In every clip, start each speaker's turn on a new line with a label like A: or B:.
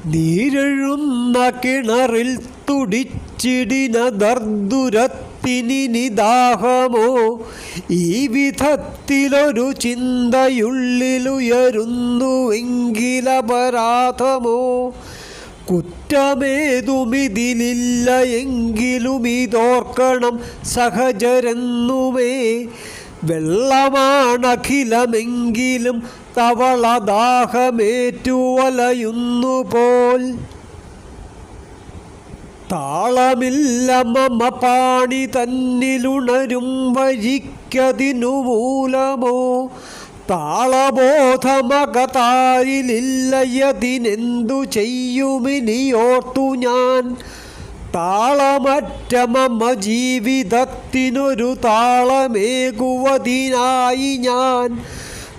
A: നീരെഴുന്ന കിണറിൽ തുടിച്ചിടിന ദർദുരത്തിനി ദാഹമോ? ഈ വിധത്തിലൊരു ചിന്തയുള്ളിലുയരുന്നുവെങ്കിലപരാധമോ? കുറ്റമേതുമിതിലില്ല എങ്കിലും ഇതോർക്കണം സഹജരെന്നുമേ. വെള്ളമാണഖിലമെങ്കിലും തവളദാഹമേറ്റുവലയുന്നു പോൽ. താളമില്ല മമ പാണി തന്നിലുണരും വഴിക്കതിനു മൂലമോ? താളബോധമകതാരിലില്ലയതിനെന്തു ചെയ്യുമിനിയോർത്തു ഞാൻ. താളമറ്റ മമ ജീവിതത്തിനൊരു താളമേകുവതിനായി ഞാൻ.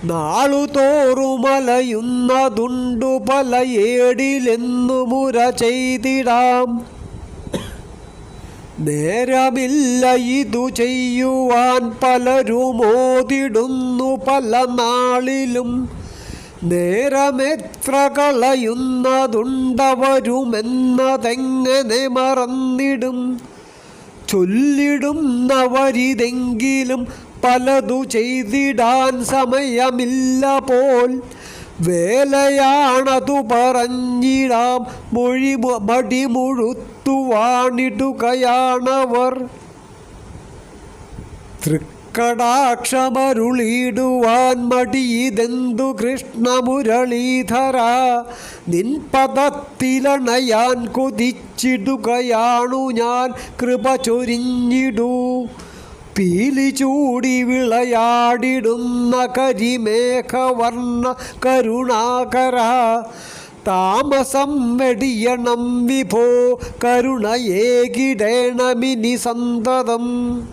A: നാളുതോറുമലയുന്നതുണ്ടു പല ഏടിലെന്നു മുര ചെയ്തിടാം. നേരമില്ല ഇതു ചെയ്യുവാൻ പലരുമോതിടുന്നു പല നാളിലും. നേരമെത്ര കളയുന്നതുണ്ടവരുമെന്നതെങ്ങനെ മറന്നിടും? ചൊല്ലിടുന്നവരിതെങ്കിലും പലതു ചെയ്തിടാൻ സമയമില്ല പോൽ. വേലയാണതു പറഞ്ഞിടാം മടിമുഴുത്തു വാണിടുകയാണവർ. തൃക്കടാക്ഷമരുളിടുവാൻ മടിയിതെന്തു കൃഷ്ണമുരളീധര? നിൻ പദത്തിലണയാൻ കൊതിച്ചിടുകയാണു ഞാൻ, കൃപ ചൊരിഞ്ഞിടൂ. പീലി ചൂടി വിളയാടിടുന്ന കരിമേഘവർണ്ണ കരുണാകര, താമസം വെടിയണം വിഭോ, കരുണയേകിടേണമിനി സന്തതം.